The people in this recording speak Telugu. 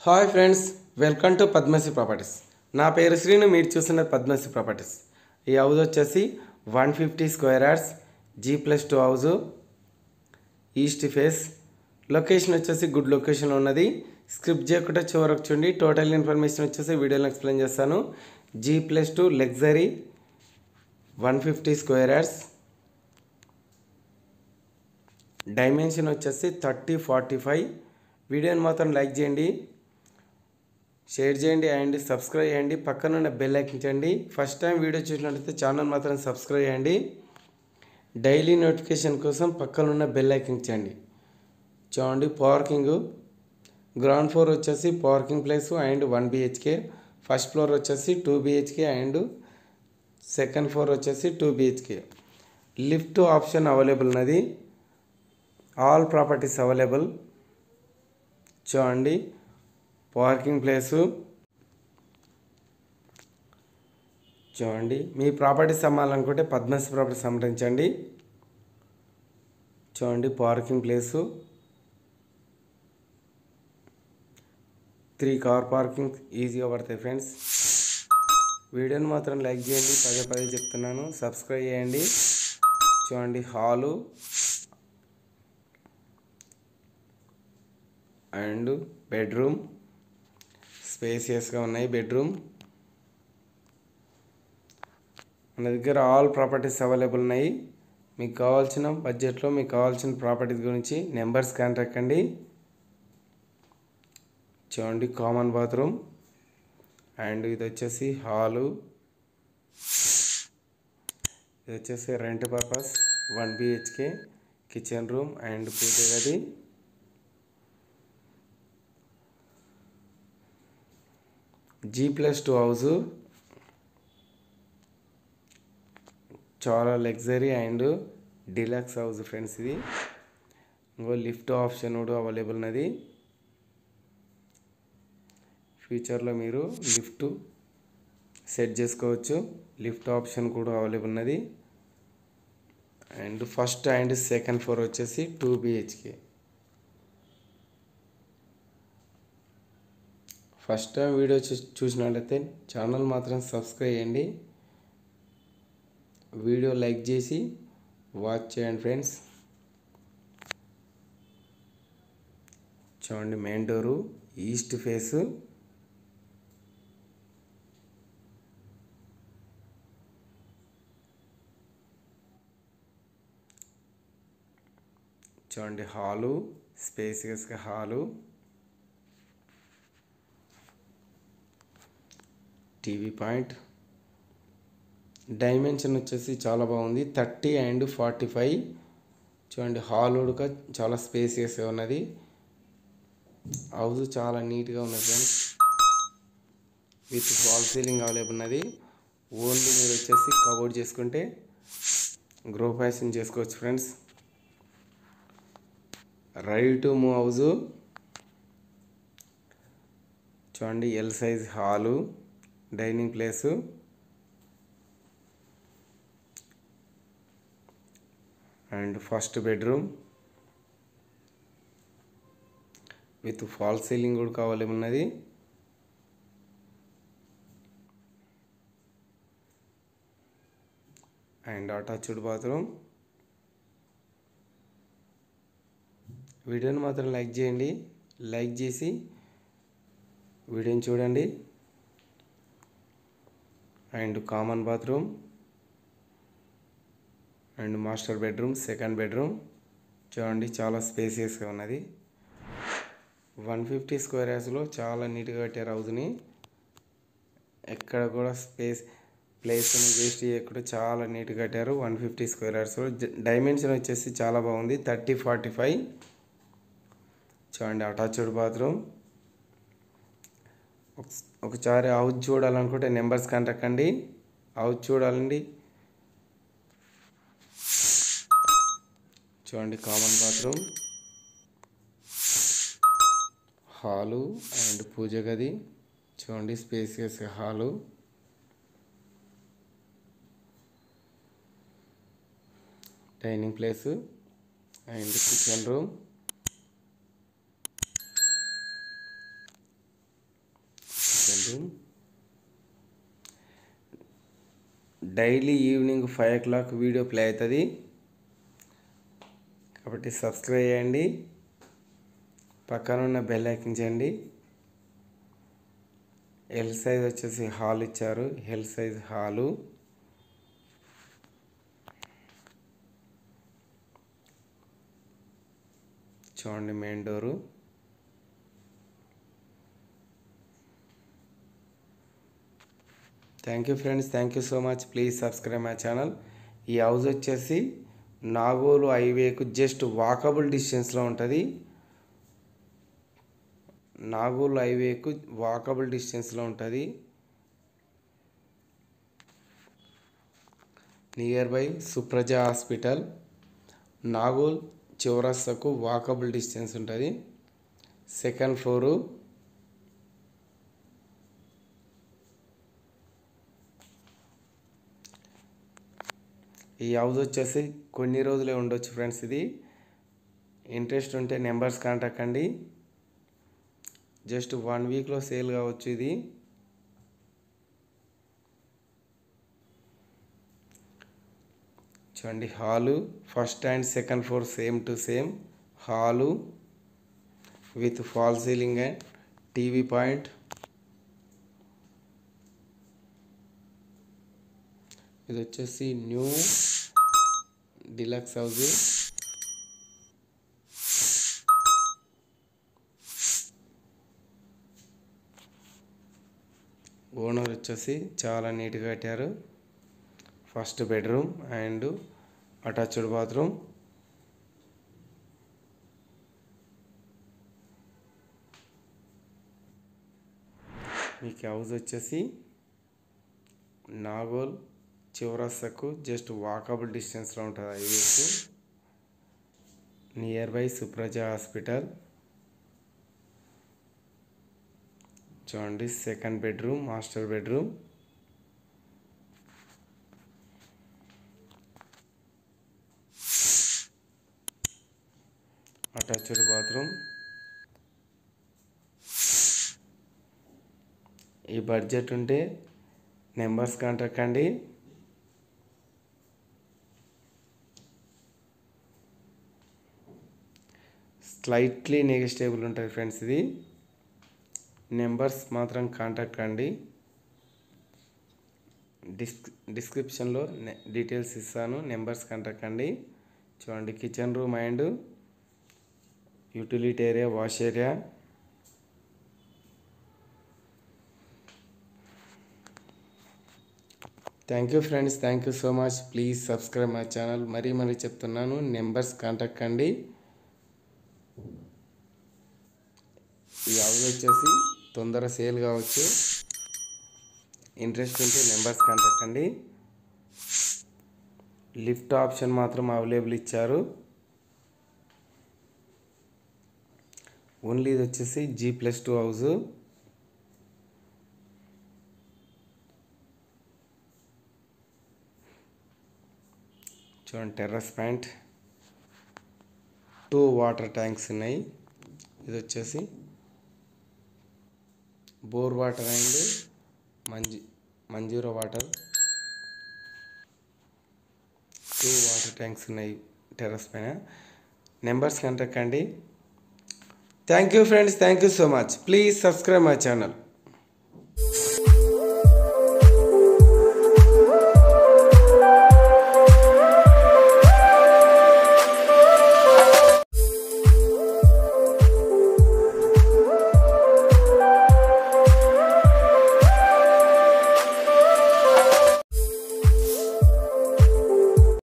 Hi friends, welcome to Padmashri properties. నా పేరు శ్రీను, మీరు చూస్తున్నది పద్మశ్రీ ప్రాపర్టీస్. ఈ హౌస్ వచ్చేసి 150 square yards G+2 house, east face. Location వచ్చేసి గుడ్ లొకేషన్లో ఉన్నది. స్క్రిప్ట్ చేయకుండా చివరకు చూడండి. టోటల్ ఇన్ఫర్మేషన్ వచ్చేసి వీడియోలో ఎక్స్ప్లెయిన్ చేస్తాను. G+2 luxury 150 square yards. Dimension వచ్చేసి 30-45. వీడియోని మాత్రం లైక్ చేయండి, షేర్ చేయండి అండ్ సబ్స్క్రైబ్ చేయండి. పక్కన ఉన్న బెల్ ఐకాన్ చేయండి. ఫస్ట్ టైం వీడియో చూసినట్లయితే ఛానల్ మాత్రం సబ్స్క్రైబ్ చేయండి. డైలీ నోటిఫికేషన్ కోసం పక్కన ఉన్న బెల్ ఐకాన్ చేయండి. చూడండి, పార్కింగ్ గ్రౌండ్ ఫ్లోర్ వచ్చేసి parking place and 1 BHK. First floor వచ్చేసి 2 BHK అండ్ సెకండ్ ఫ్లోర్ వచ్చేసి 2 BHK. లిఫ్ట్ ఆప్షన్ అవైలబుల్ ఉన్నది. All properties available. చూడండి, పార్కింగ్ ప్లేసు. చూడండి, మీ ప్రాపర్టీస్ అమ్మాలనుకుంటే పద్మశ్రీ ప్రాపర్టీస్ సంప్రదించండి. చూడండి, పార్కింగ్ ప్లేసు, 3 కార్ పార్కింగ్ ఈజీగా పడతాయి ఫ్రెండ్స్. వీడియోని మాత్రం లైక్ చేయండి, పదే చెప్తున్నాను, సబ్స్క్రైబ్ చేయండి. చూడండి, హాలు అండ్ బెడ్రూమ్ స్పేసియస్గా ఉన్నాయి. బెడ్రూమ్ మన దగ్గర ఆల్ ప్రాపర్టీస్ అవైలబుల్ ఉన్నాయి. మీకు కావాల్సిన బడ్జెట్లో మీకు కావాల్సిన ప్రాపర్టీస్ గురించి నెంబర్స్ కాంటాక్ట్ కండి. చూడండి, కామన్ బాత్రూమ్ అండ్ ఇది వచ్చేసి హాలు. ఇది వచ్చేసి rent purpose 1 BHK, kitchen room and పూజ గది. G+2 హౌస్ చాలా luxury and deluxe house friends. ఇది ఇంకో లిఫ్ట్ ఆప్షన్ కూడా అవైలబుల్ ఉన్నది. ఫ్యూచర్లో మీరు లిఫ్ట్ సెట్ చేసుకోవచ్చు. లిఫ్ట్ ఆప్షన్ కూడా అవైలబుల్ ఉన్నది. And first and second floor వచ్చేసి 2 BHK. ఫస్ట్ టైం వీడియో చూసినట్లయితే ఛానల్ మాత్రం సబ్స్క్రైబ్ చేయండి. వీడియో లైక్ చేసి వాచ్ చేయండి ఫ్రెండ్స్. చూడండి, మెయిన్ డోరు ఈస్ట్ ఫేసు. చూడండి, హాలు స్పేసియస్గా హాలు. TV point. డైమెన్షన్ వచ్చేసి చాలా బాగుంది, 30 అండ్ 45. చూడండి, హాల్ కూడా చాలా స్పేసియస్గా ఉన్నది. హౌస్ చాలా నీట్గా ఉన్నది friends. With wall ceiling available ఉన్నది. ఓన్లీ మీరు వచ్చేసి కబోర్డ్ చేసుకుంటే గ్రో ఫ్యాషన్ చేసుకోవచ్చు friends. Ready to move house. చూడండి, L size hall, dining place and first bedroom with fall ceiling కూడా కావాలి ఉన్నది. And attached bathroom. వీడియోని మాత్రం లైక్ చేయండి, లైక్ చేసి వీడియోని చూడండి. And common bathroom and master bedroom, second bedroom. చూడండి, చాలా స్పేసియస్గా ఉన్నది. 150 స్క్వేర్ యార్డ్స్లో చాలా నీట్గా కట్టారు హౌస్ని. ఎక్కడ కూడా ప్లేస్ని వేస్ట్ చేయకుండా చాలా నీట్గా కట్టారు. 150 స్క్వేర్ యార్డ్స్లో డైమెన్షన్ వచ్చేసి చాలా బాగుంది, 30-45. చూడండి, అటాచ్డ్ బాత్రూమ్. ఒకసారి హౌస్ చూడాలనుకుంటే నెంబర్స్ కాంటాక్ట్ అండి. హౌస్ చూడాలండి. చూడండి, కామన్ బాత్రూమ్, హాలు అండ్ పూజ గది. చూడండి, spacious hall. Dining place and kitchen room. Daily evening 5 o'clock video play అవుతుంది, కాబట్టి సబ్స్క్రైబ్ చేయండి, పక్కన ఉన్న బెల్ ఐకాన్ చేయండి. ఎల్ సైజ్ వచ్చేసి హాల్ ఇచ్చారు, ఎల్ సైజ్ హాలు. చూడండి main door. Thank you friends, thank you so much. Please subscribe my channel. ఈ హౌస్ వచ్చేసి నాగోల్ హైవేకు జస్ట్ వాకబుల్ డిస్టెన్స్లో ఉంటుంది. నాగోల్ హైవేకు వాకబుల్ డిస్టెన్స్లో ఉంటుంది. Near by Supraja hospital. Nagole చౌరస్తాకు వాకబుల్ డిస్టెన్స్ ఉంటుంది. Second floor. ఈ హౌస్ వచ్చేసి కొన్ని రోజులే ఉండొచ్చు ఫ్రెండ్స్. ఇది ఇంట్రెస్ట్ ఉంటే నెంబర్స్ కాంటాక్ట్ అండి. జస్ట్ 1 weekలో సేల్ కావచ్చు. ఇది చూడండి hall, first and second floor same to same hall with fall ceiling and TV point. ఇది వచ్చేసి న్యూ డిలక్స్ హౌస్. ఓనర్ వచ్చేసి చాలా నీట్గా కట్టారు. First bedroom and attached bathroom. మీకు హౌస్ వచ్చేసి నాగోల్ చౌరస్తాకు జస్ట్ వాకబుల్ డిస్టెన్స్లో ఉంటుంది హైవేకు. Near by Supraja hospital. చూడండి second bedroom, master bedroom. Attached bathroom. ఈ బడ్జెట్ ఉంటే నెంబర్స్ కాంటాక్ట్ అండి. స్లైట్లీ నెగోషియబుల్ ఉంటుంది ఫ్రెండ్స్. ఇది నెంబర్స్ మాత్రం కాంటాక్ట్ కండి. డిస్క్రిప్షన్లో డీటెయిల్స్ ఇస్తాను, నెంబర్స్ కాంటాక్ట్ అండి. చూడండి kitchen room and utility area, wash area. Thank you friends, thank you so much. Please subscribe my channel. మరీ చెప్తున్నాను, నెంబర్స్ కాంటాక్ట్ కండి. ఈ హౌస్ వచ్చేసి తొందర సేల్ కావచ్చు. ఇంట్రెస్ట్ ఉంటే నెంబర్స్ కాంటాక్ట్ అండి. లిఫ్ట్ ఆప్షన్ మాత్రం అవైలబుల్ ఇచ్చారు. ఓన్లీ ఇది వచ్చేసి G+2 హౌస్. చూడండి టెర్రస్ పాయింట్, 2 వాటర్ ట్యాంక్స్ ఉన్నాయి. ఇది వచ్చేసి bore water and Manjeera water. 2 water tanks ఉన్నాయి టెర్రస్ పైన. నెంబర్స్ కాంటాక్ట్ అండి. Thank you friends, thank you so much. Please subscribe my channel.